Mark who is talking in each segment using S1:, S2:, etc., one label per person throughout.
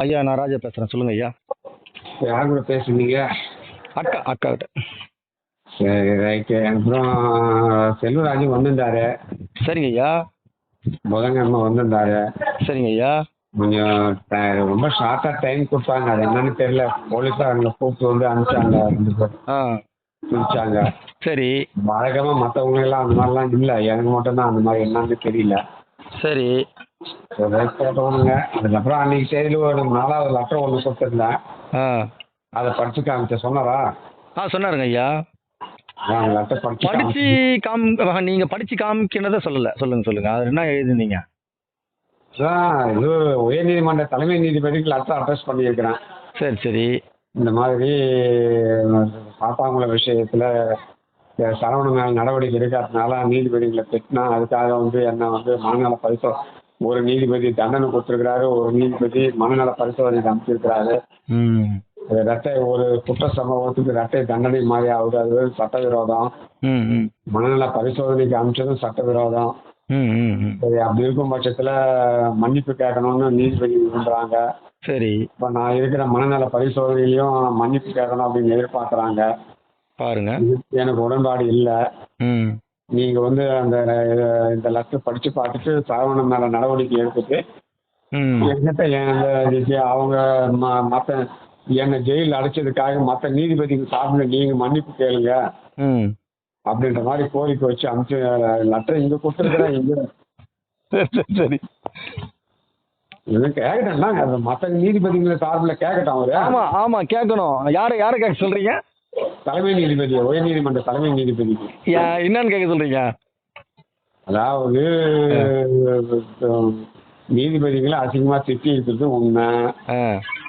S1: ஐயா நான் ராஜா பேசுகிறேன், சொல்லுங்க ஐயா.
S2: யார் கூட பேசுனீங்க?
S1: அக்கா அக்காக்கிட்ட.
S2: சரி, ரைட்டு. அப்புறம் செல்வராஜ் வந்திருந்தாரு,
S1: சரிங்க ஐயா.
S2: புதன்கிழமை வந்திருந்தாரு.
S1: சரிங்க ஐயா.
S2: கொஞ்சம் ரொம்ப ஷார்ட்டாக டைம் கொடுத்தாங்க. அது என்னன்னு தெரியல. போலீஸாரங்களை கூப்பிட்டு வந்து அனுப்பிச்சாங்க. 2 பேர்
S1: ஆ
S2: பிடிச்சாங்க.
S1: சரி
S2: வழக்கமாக மற்றவங்க எல்லாம் அந்த மாதிரிலாம் இல்லை, எனக்கு மட்டும்தான் அந்த மாதிரி என்னன்னு தெரியல.
S1: சரி
S2: போட்டவனுங்க. அதுக்கப்புறம் அன்னைக்கு செய்தியில் ஒரு 4வது லெட்டர் ஒன்று கொடுத்துருந்தேன்.
S1: ஆ
S2: அதை படிச்சு காமிச்ச சொன்னாரா?
S1: சொன்னாருங்க ஐயா.
S2: அந்த லெட்டர் படிச்சு
S1: படிச்சு நீங்க படிச்சு காமிக்கிறத சொல்லுங்க சொல்லுங்க, அது என்ன எழுதுனீங்க?
S2: இது உயர்நீதிமன்ற தலைமை நீதிபதிக்கு லெட்டர் அட்ரஸ் பண்ணியிருக்கிறேன்.
S1: சரி சரி.
S2: இந்த மாதிரி சாத்தாங்குள விஷயத்துல சரவணன் மேல் நடவடிக்கை எடுக்காதனால நீதிபதிகளை திட்டினா, அதுக்காக என்ன மனநல பரிசோதனை, ஒரு நீதிபதி தண்டனை கொடுத்துருக்கிறாரு, ஒரு நீதிபதி மனநல பரிசோதனைக்கு அமைச்சிருக்கிறாரு. ஒரு குற்ற சம்பவத்துக்கு இரட்டை தண்டனை மாதிரி ஆகுது, அது சட்டவிரோதம். மனநல பரிசோதனைக்கு அமைச்சதும் சட்டவிரோதம். சரி, அப்படி இருக்கும் பட்சத்துல மன்னிப்பு கேட்கணும்னு நீதிபதி விரும்புறாங்க.
S1: சரி.
S2: இப்ப நான் இருக்கிற மனநல பரிசோதனையிலையும் மன்னிப்பு கேட்கணும் அப்படின்னு எதிர்பார்க்கறாங்க.
S1: பாருங்க,
S2: எனக்கு உடன்பாடு இல்லை. நீங்க அந்த இந்த லெட்டர் படிச்சு பார்த்துட்டு சரவணன் மேல நடவடிக்கை எடுத்துட்டு என்கிட்ட அவங்க மற்ற என்னை ஜெயிலில் அடைச்சதுக்காக மற்ற நீதிபதிக்கு சார்பில் நீங்க மன்னிப்பு கேளுங்க அப்படின்ற மாதிரி கோரிக்கை வச்சு அனுப்பிச்சு லெட்டர் இங்க கொடுத்துருக்குறேன். இங்க
S1: சரி
S2: கேட்கட்டேன்னா மற்ற நீதிபதிகளை சார்பில் கேட்கட்டும் அவரு.
S1: ஆமா ஆமா கேட்கணும். யாரை கேட்க சொல்றீங்க?
S2: தலைமை நீதிபதி, உயர் நீதிமன்ற தலைமை நீதிபதி.
S1: என்னன்னு கேட்க சொல்றீங்க?
S2: அதாவது நீதிபதிகளை அசிங்கமா திட்டி இருக்கிறது உண்மை.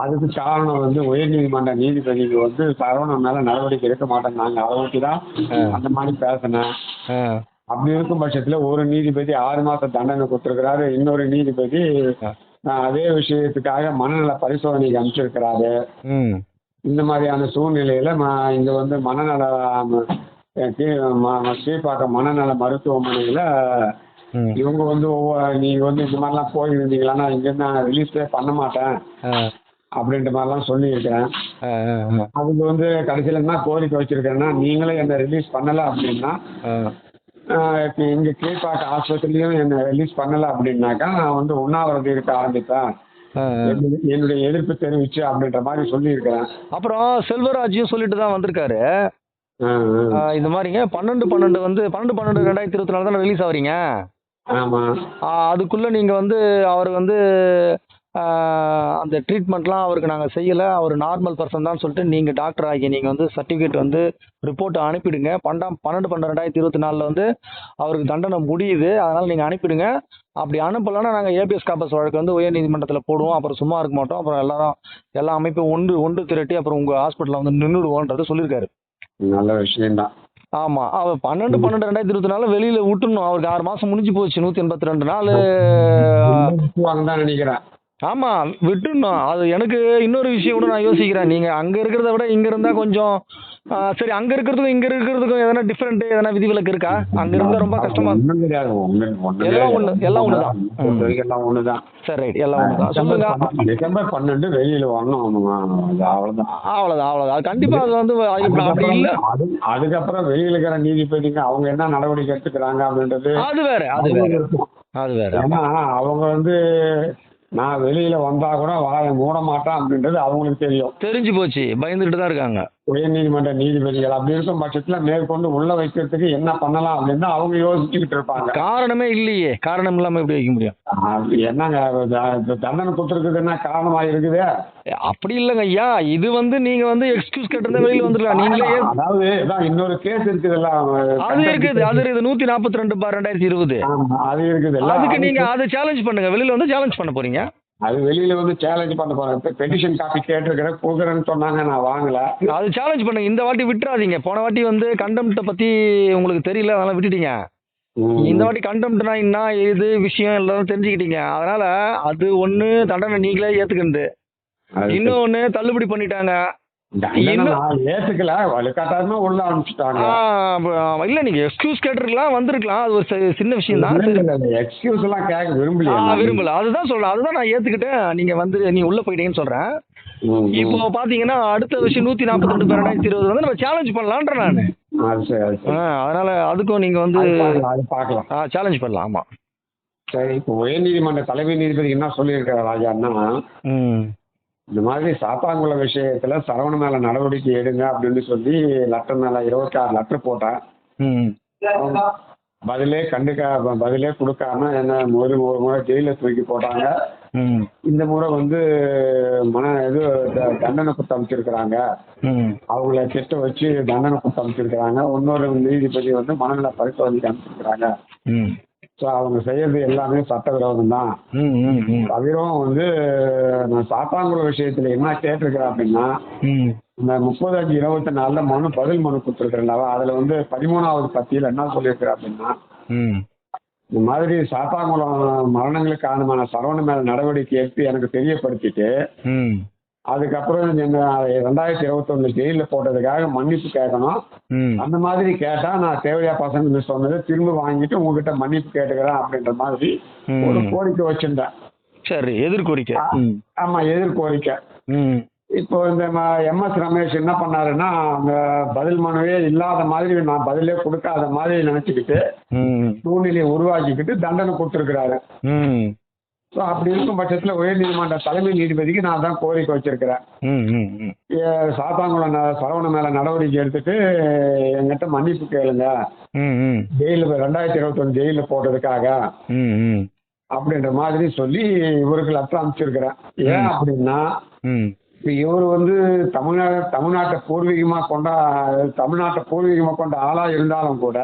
S2: அதுக்கு காரணம் உயர் நீதிமன்ற நீதிபதிக்கு சரவணன் மேல நடவடிக்கை எடுக்க மாட்டேங்கிறாங்க. அதை ஒட்டி தான் அந்த மாதிரி பேசினேன். அப்படி இருக்கும் பட்சத்துல ஒரு நீதிபதி 6 மாசம் தண்டனை கொடுத்திருக்கிறாரு, இன்னொரு நீதிபதி அதே விஷயத்துக்காக மனநல பரிசோதனைக்கு அனுப்பிச்சிருக்கிறாரு. இந்த மாதிரியான சூழ்நிலையில இங்க மனநல கீழ்ப்பாக்கம் மனநல மருத்துவமனையில இவங்க நீங்க இந்த மாதிரிலாம் போயிருந்தீங்களான்னா இங்க இருந்து நான் ரிலீஸே பண்ண மாட்டேன் அப்படின்ற மாதிரிலாம் சொல்லி இருக்கிறேன். அதுக்கு கடைசியில என்ன கோரிக்கை வச்சிருக்கேன்னா, நீங்களே என்ன ரிலீஸ் பண்ணல அப்படின்னா, இங்க கீழ்ப்பாக்க ஆஸ்பத்திரியிலையும் என்ன ரிலீஸ் பண்ணல அப்படின்னாக்கா நான் உண்ணாவிரதம் இருக்க ஆரம்பிப்பேன், என்னுடைய எதிர்ப்பு தெரிவிச்சு அப்படின்ற மாதிரி சொல்லி இருக்கிறேன்.
S1: அப்புறம் செல்வராஜையும் சொல்லிட்டு தான் வந்திருக்காரு. இந்த மாதிரிங்க 12/12/2024 தானே ரிலீஸ் ஆகுறீங்க.
S2: ஆமா.
S1: அதுக்குள்ள நீங்க அவர் அந்த ட்ரீட்மெண்ட்லாம் அவருக்கு நாங்கள் செய்யலை, அவர் நார்மல் பர்சன் தான் சொல்லிட்டு நீங்கள் டாக்டர் ஆகி நீங்கள் சர்டிஃபிகேட் ரிப்போர்ட் அனுப்பிடுங்க. 12/12/2024 அவருக்கு தண்டனை முடியுது, அதனால் நீங்கள் அனுப்பிடுங்க. அப்படி அனுப்பலைன்னா நாங்கள் ஏபிஎஸ் காப்பஸ் வழக்கு உயர் நீதிமன்றத்தில் போடுவோம். அப்புறம் சும்மா இருக்க மாட்டோம். அப்புறம் எல்லா அமைப்பும் ஒன்று திரட்டி அப்புறம் உங்கள் ஹாஸ்பிட்டலில் நின்றுடுவோன்றது சொல்லியிருக்காரு.
S2: நல்ல விஷயம்தான்.
S1: ஆமா, அவர் 12/12/2024 வெளியில விட்டுணும். அவருக்கு 6 மாசம் முடிஞ்சு போச்சு. 182 நாள்
S2: நினைக்கிறேன்.
S1: ஆமா, விட்டுணும். அது எனக்கு இன்னொரு விஷயம் கூட நான் யோசிக்கிறேன். நீங்க அங்க இருக்கிறத விட இங்க இருந்தா கொஞ்சம் சரி, அங்க இருக்கிறதுக்கும் இங்க இருக்கிறதுக்கும் எதனா டிஃபரெண்ட், எதனா விதிவிலக்கு இருக்கா? அங்க இருந்தா ரொம்ப கஷ்டமா. எல்லாம் ஒண்ணுதான். சரி, ரைட், எல்லாம் ஒண்ணுதான். சொல்லுங்க.
S2: டிசம்பர் 12 வெளியில வரணும்.
S1: அவ்வளவுதான். அது கண்டிப்பா அது அப்படி இல்ல.
S2: அதுக்கப்புறம் வெளியில இருக்கிற நீதிபதிங்க அவங்க என்ன நடவடிக்கை எடுத்துக்கிறாங்க அப்படின்றது
S1: அது வேற.
S2: ஏன்னா அவங்க நான் வெளியில வந்தா கூட வாயை மூட மாட்டேன் அப்படின்றது அவங்களுக்கு தெரிஞ்சு
S1: போச்சு. பயந்துட்டு தான் இருக்காங்க
S2: உயர் நீதிமன்ற நீதிபதிகள். அப்படி இருக்கும் பட்சத்துல மேற்கொண்டு உள்ள வைக்கிறதுக்கு என்ன பண்ணலாம் அப்படின்னு அவங்க யோசிச்சுக்கிட்டு இருப்பாங்க.
S1: காரணமே இல்லையே, காரணம் இல்லாம எப்படி வைக்க முடியும்?
S2: என்னங்க தண்டனை கொடுத்துருக்குதுன்னா காரணமா இருக்குது?
S1: அப்படி இல்லைங்க ஐயா. இது நீங்க எக்ஸ்கியூஸ் கேட்டிருந்தா வெளியில வந்துடலாம். நீங்களே
S2: அதாவது இன்னொரு கேஸ் இருக்குதுல்ல,
S1: அது இருக்குது 142/2020
S2: அது இருக்குது.
S1: அதுக்கு நீங்க அதை சேலஞ்ச் பண்ணுங்க. வெளியில சேலஞ்ச் பண்ண போறீங்க.
S2: அது வெளியில சேலஞ்ச் பண்ண போறாங்க. பெட்டிஷன் காப்பி கேட்டிருக்கிறேன், கொடுக்குறேன்னு சொன்னாங்க, நான் வாங்கல.
S1: அது சேலஞ்ச் பண்ணுங்க. இந்த வாட்டி விட்டுறாதீங்க. போன வாட்டி கண்டெம்ட்ட பத்தி உங்களுக்கு தெரியல, அதனால விட்டுட்டீங்க. இந்த வாட்டி கண்டெம்ட்னா என்ன ஏது விஷயம் எல்லாரும் தெரிஞ்சுக்கிட்டீங்க. அதனால அது ஒண்ணு தண்டனை நீங்களே ஏத்துக்கிண்டு, இன்னொன்னு தள்ளுபடி பண்ணிட்டாங்க.
S2: தண்டனை
S1: இன்னும்
S2: நான் ஏத்துக்கல, வலுக்கட்டாயமா உள்ள அனுப்பிச்சிட்டாங்க.
S1: இல்லை நீங்கள் எக்ஸ்கியூஸ் கேட்டிருக்கலாம், வந்திருக்கலாம். அது ஒரு சின்ன விஷயம் தான்.
S2: இல்ல
S1: சரி.
S2: இல்ல இல்ல, எக்ஸ்கியூஸ் எல்லாம் கேட்க விரும்பலையே நான்.
S1: விரும்பல, அதுதான் சொல்கிறேன். அதுதான் நான் ஏற்றுக்கிட்டேன். நீங்கள் வந்து நீ உள்ளே போயிட்டீங்கன்னு சொல்கிறேன். இப்போ பார்த்தீங்கன்னா அடுத்த விஷயம் 142 பேர் 2020 வந்து நம்ம சேலஞ்ச் பண்ணலான்ற நான்.
S2: அது சரி, அது சரி.
S1: அதனால் அதுக்கும் நீங்கள் வந்து
S2: அது பார்க்கலாம்.
S1: சேலஞ்ச் பண்ணலாம். ஆமாம்.
S2: சரி, இப்போ உயர்நீதிமன்ற தலைமை நீதிபதி என்ன சொல்லியிருக்காரு ராஜான்னா,
S1: ம்
S2: இந்த மாதிரி சாத்தாங்குளம் விஷயத்துல சரவணன் மேல நடவடிக்கை எடுங்க அப்படின்னு சொல்லி லெட்டர் மேல 26 லெட்டர் போட்டேன்.
S1: ம்
S2: பதிலே கொடுக்காம என்ன ஒரு முறை ஜெயில தூக்கி போட்டாங்க.
S1: ம்
S2: இந்த முறை வந்து தண்டனை கொடுத்து அமைச்சிருக்கிறாங்க.
S1: ம்
S2: அவங்கள திட்ட வச்சு தண்டனை கொடுத்து அமைச்சிருக்கிறாங்க. இன்னொரு நீதிபதி வந்து மனநல பரிசோதனைக்கு அமைச்சிருக்கிறாங்க.
S1: ம்
S2: ஸோ அவங்க செய்யறது எல்லாமே சட்டவிரோதம் தான்.
S1: ம் ம் ம்
S2: தவிரம் வந்து நான் சாத்தாங்குளம் விஷயத்துல என்ன கேட்டிருக்கிறேன் அப்படின்னா,
S1: ம்
S2: இந்த 30/5/24 பதில் மனு கொடுத்துருக்கிறேன். அதுல வந்து 13வது பத்தியில் என்ன சொல்லியிருக்கிறேன் அப்படின்னா,
S1: ம்
S2: இந்த மாதிரி சாத்தாங்குளம் மரணங்களுக்கான சரவணன் மேல நடவடிக்கை எடுத்து எனக்கு தெரியப்படுத்திட்டு,
S1: ம்
S2: அதுக்கப்புறம் 2021 ஜெயில போட்டதுக்காக மன்னிப்பு கேட்கணும்.
S1: ம்
S2: அந்த மாதிரி கேட்டா நான் தேவையா பசங்க சொன்னதை திரும்ப வாங்கிட்டு உங்ககிட்ட மன்னிப்பு கேட்டுக்கிறேன் அப்படின்ற மாதிரி ஒரு கோரிக்கை வச்சிருந்தேன்.
S1: சரி, எதிர்கோரிக்கை.
S2: ஆமா, எதிர்கோரிக்கை.
S1: ம்
S2: இப்போ இந்த எம்எஸ் ரமேஷ் என்ன பண்ணாருன்னா, அவங்க பதில் மனுவே இல்லாத மாதிரி நான் பதிலே கொடுக்காத மாதிரி நினைச்சுக்கிட்டு
S1: ம்
S2: சூழ்நிலையை உருவாக்கிக்கிட்டு தண்டனை கொடுத்துருக்கிறாரு.
S1: ம்
S2: ஸோ அப்படி இருக்கும் பட்சத்தில் உயர்நீதிமன்ற தலைமை நீதிபதிக்கு நான் தான் கோரிக்கை வச்சிருக்கிறேன்.
S1: ம் ம்
S2: சாத்தாங்குளம் சரவணன் மேல நடவடிக்கை எடுத்துட்டு என்கிட்ட மன்னிப்பு கேளுங்க,
S1: ம் ம்
S2: ஜெயிலில் 2021 ஜெயிலில் போட்டதுக்காக
S1: ம் ம்
S2: அப்படின்ற மாதிரி சொல்லி இவருக்கு லெட்டர் அனுப்பிச்சிருக்கிறேன். ஏன் அப்படின்னா,
S1: ம்
S2: இப்போ இவர் வந்து தமிழ்நாட்டை பூர்வீகமா கொண்ட ஆளா இருந்தாலும் கூட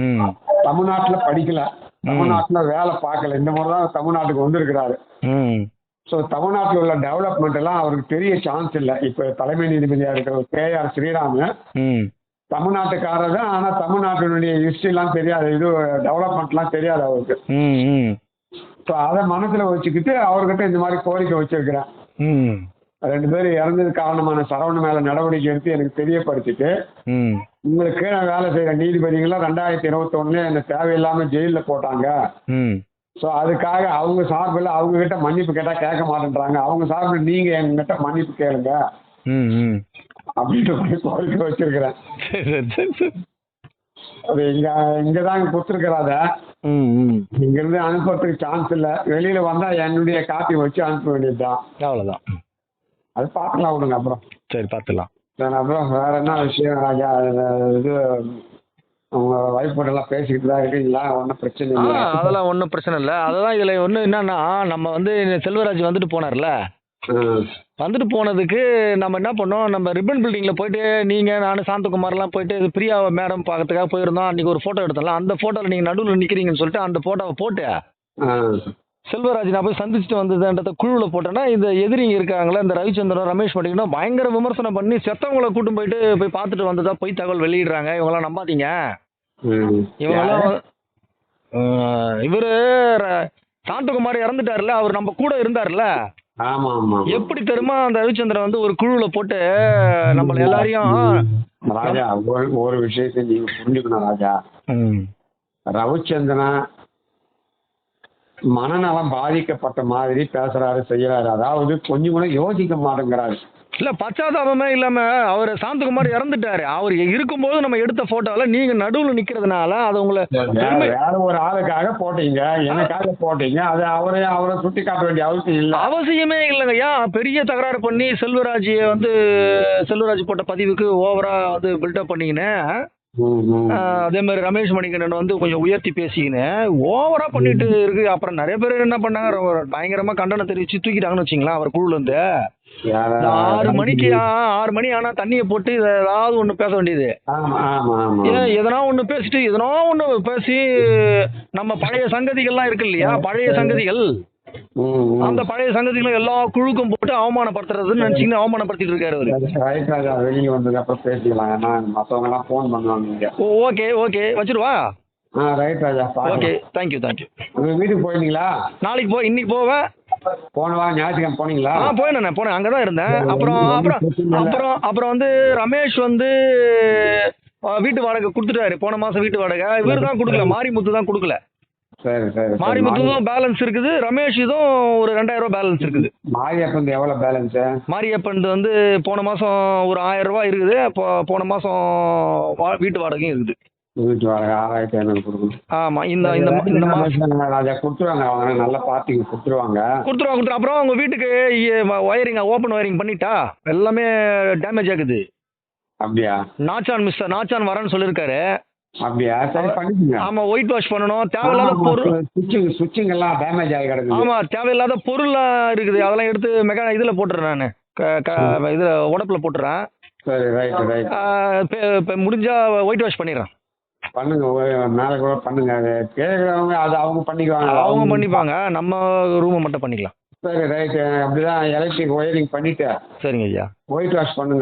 S1: ம்
S2: தமிழ்நாட்டுல படிக்கல, தமிழ்நாட்டுல வேலை பார்க்கல. இந்த மாதிரி தான் தமிழ்நாட்டுக்கு வந்திருக்கிறாரு.
S1: ம்
S2: ஸோ தமிழ்நாட்டில் உள்ள டெவலப்மெண்ட் எல்லாம் அவருக்கு தெரிய சான்ஸ் இல்லை. இப்போ தலைமை நீதிபதியா இருக்கிற KR ஸ்ரீராம்
S1: ம்
S2: தமிழ்நாட்டுக்காரர் தான், ஆனா தமிழ்நாட்டினுடைய ஹிஸ்டரிலாம் தெரியாது, இது டெவலப்மெண்ட்லாம் தெரியாது அவருக்கு.
S1: ம் ம்
S2: ஸோ அதை மனசுல வச்சுக்கிட்டு அவர்கிட்ட இந்த மாதிரி கோரிக்கை வச்சிருக்கிறேன்.
S1: ம்
S2: 2 பேர் இறந்தது காரணமான சரவணன் மேல நடவடிக்கை எடுத்து எனக்கு தெரியப்படுத்திட்டு,
S1: ம்
S2: உங்களுக்கு கீழே வேலை செய்யற நீதிபதிகளாம் 2021 என்ன தேவையில்லாம ஜெயில போட்டாங்க.
S1: ம்
S2: ஸோ அதுக்காக அவங்க சார்பில் அவங்க கிட்ட மன்னிப்பு கேட்டா கேட்க மாட்டேன்றாங்க. அவங்க சார்பில் நீங்க எங்கிட்ட மன்னிப்பு கேளுங்க
S1: ம் ம்
S2: அப்படின்ற மாதிரி கோரிக்கை வச்சிருக்கிறேன்.
S1: சரி சரி சரி.
S2: அது இங்கதான் கொடுத்துருக்கிறாத.
S1: ம் ம்
S2: இங்க இருந்து அனுப்புறதுக்கு சான்ஸ் இல்லை. வெளியில வந்தா என்னுடைய காப்பி வச்சு அனுப்ப வேண்டியதுதான்.
S1: அவ்வளோதான்.
S2: அது பார்க்கலாம் விடுங்க அப்புறம்.
S1: சரி, பார்த்துக்கலாம்.
S2: அப்புறம் வேற என்ன விஷயம் ராஜா? இது உங்க வைஃப் எல்லாம் பேசிக்கிட்டு தான் இருக்கீங்களா? ஒன்றும் பிரச்சனை இல்லை?
S1: அதெல்லாம் ஒன்றும் பிரச்சனை இல்லை. அதெல்லாம் இதில் ஒன்று என்னன்னா, நம்ம வந்து செல்வராஜ் வந்துட்டு போனார்ல, வந்துட்டு போனதுக்கு நம்ம என்ன பண்ணோம், நம்ம ரிப்பன் பில்டிங்கில் போயிட்டு நீங்கள் நான் சாந்தகுமார்லாம் போயிட்டு இது பிரியா மேடம் பார்க்கறதுக்காக போயிருந்தோம். அன்றைக்கி ஒரு ஃபோட்டோ எடுத்தோம்ல, அந்த ஃபோட்டோவில் நீங்கள் நடுவில் நிற்கிறீங்கன்னு சொல்லிட்டு அந்த ஃபோட்டோவை போட்டு செல்வராஜ் நான் போய் சந்திச்சுட்டு வந்ததுன்றத குழுவில் போட்டேன்னா, இந்த எதிரிங்க இருக்காங்களே இந்த ரவிச்சந்திரன் ரமேஷ் பண்ணிக்கணும் பயங்கர விமர்சனம் பண்ணி செத்தவங்களை கூட்டும் போய் பார்த்துட்டு வந்ததா போய் தகவல் வெளியிடுறாங்க. இவங்களாம் நம்பாதீங்க. இவங்கெல்லாம் இவர் சாந்தகுமார் இறந்துட்டார்ல, அவர் நம்ம கூட இருந்தார்ல,
S2: ஆமா ஆமா,
S1: எப்படி தெரியுமா அந்த ரவிச்சந்திரன் வந்து ஒரு குழுவில் போட்டு நம்மள எல்லாரையும்
S2: ராஜா ஒரு விஷயத்தை நீங்க புரிஞ்சுக்கணும் ராஜா. ரவிச்சந்திரன் மனநலம் பாதிக்கப்பட்ட மாதிரி பேசுறாரு, செய்யறாரு. அதாவது கொஞ்சம் கூட யோசிக்க மாட்டேங்கிறாரு.
S1: இல்ல பச்சாதாபமே இல்லாம அவர் சாந்தகுமார் இறந்துட்டாரு. அவர் இருக்கும்போது நம்ம எடுத்த போட்டோல நீங்க நடுவுல நிக்கிறதுனால அது உங்களை
S2: வேற ஒரு ஆளுக்காக போட்டீங்க, எனக்காக போட்டீங்க. அது அவரை சுட்டி காட்ட வேண்டிய அவசியம் இல்லை.
S1: அவசியமே இல்லைங்கய்யா. பெரிய தகராறு பண்ணி செல்வராஜ் போட்ட பதிவுக்கு ஓவரா வந்து பில்டப் பண்ணிக்கின்னு, அதே மாதிரி ரமேஷ் மணிகண்டன் வந்து கொஞ்சம் உயர்த்தி பேசிக்கின்னு ஓவரா பண்ணிட்டு இருக்கு. அப்புறம் நிறைய பேர் என்ன பண்ணாங்க, பயங்கரமா கண்டனம் தெரிவிச்சு தூக்கிட்டாங்கன்னு வச்சுங்களேன் அவர் குழுல இருந்து. 6 மணி ஆனா தண்ணியை போட்டு ஏதாவது ஒண்ணு பேச வேண்டியது. எதனா ஒண்ணு பேசிட்டு எதனா ஒண்ணு பேசி நம்ம பழைய சங்கதிகள்லாம் இருக்கு இல்லையா, பழைய சங்கதிகள், அந்த பழைய சங்கதிகளை எல்லா குழுக்கும் போட்டு அவமானப்படுத்துறதுன்னு நினைச்சீங்கன்னா அவமானப்படுத்திட்டு இருக்காரு அவரு.
S2: வெளியே வந்ததுக்கு அப்புறம் பேசிக்கலாம், மத்தவங்க எல்லாம் போன் பண்ணுவாங்க.
S1: ஓகே ஓகே வச்சிருவா.
S2: ரைட் ராஜா.
S1: Okay, thank you.
S2: வீட்டுக்கு போயிருந்தீங்களா?
S1: நாளைக்கு இன்னைக்கு போவேன்.
S2: போன வாரம் ஞாயிற்றுக்கிழமை போனீங்களா?
S1: போனேன் அங்கே தான் இருந்தேன். அப்புறம் அப்புறம் அப்புறம் அப்புறம் வந்து ரமேஷ் வந்து வீட்டு வாடகை கொடுத்துட்டாரு. போன மாதம் வீட்டு வாடகை இவர் தான் கொடுக்கல, மாரிமுத்து தான் கொடுக்கல.
S2: சரி சரி.
S1: மாரிமுத்தும் பேலன்ஸ் இருக்குது, ரமேஷ் இதுவும் ஒரு 2000 பேலன்ஸ் இருக்குது.
S2: மாரியப்பன் எவ்வளோ பேலன்ஸு?
S1: மாரியப்பன் வந்து போன மாதம் ஒரு 1000 ரூபாய் இருக்குது. போன மாதம் வீட்டு வாடகையும் இருக்குது.
S2: வீட்டு வாடகை 6500 கொடுக்கணும்.
S1: ஆமாம், இந்த இந்த இந்த மாதம்
S2: அதை கொடுத்துருவாங்க, அவங்க நல்ல பார்ட்டிக்கு கொடுத்துருவாங்க.
S1: கொடுத்துருவாங்க. அப்புறம் உங்கள் வீட்டுக்கு ஒயரிங் ஓப்பன் ஒயரிங் பண்ணிட்டா எல்லாமே டேமேஜ் ஆகுது.
S2: அப்படியா?
S1: நாச்சான் வரேன்னு சொல்லியிருக்காரு.
S2: அப்படியா? சரி பண்ணிக்கோங்க.
S1: ஆமாம், ஒயிட் வாஷ் பண்ணணும். தேவையில்லாத பொருள்
S2: சுவிட்சிங் எல்லாம் டேமேஜ் ஆகி கிடக்குது.
S1: ஆமாம், தேவையில்லாத பொருள்லாம் இருக்குது. அதெல்லாம் எடுத்து இதில் போட்டுறேன் நான், இதில் உடப்பில் போட்டுறேன்.
S2: சரி ரைட்.
S1: இப்போ முடிஞ்சால் ஒயிட் வாஷ் பண்ணிடுறேன்.
S2: பண்ணுங்க, மேலே கூட பண்ணுங்க. அது கேட்குறவங்க அது அவங்க பண்ணிக்குவாங்க,
S1: அவங்க பண்ணிப்பாங்க. நம்ம ரூமை மட்டும் பண்ணிக்கலாம்.
S2: சரி ரைட்டு. அப்படிதான் எலக்ட்ரிக் ஒயரிங் பண்ணிட்டு
S1: சரிங்க ஐயா.
S2: ஒயிட் வாஷ் பண்ணுங்க.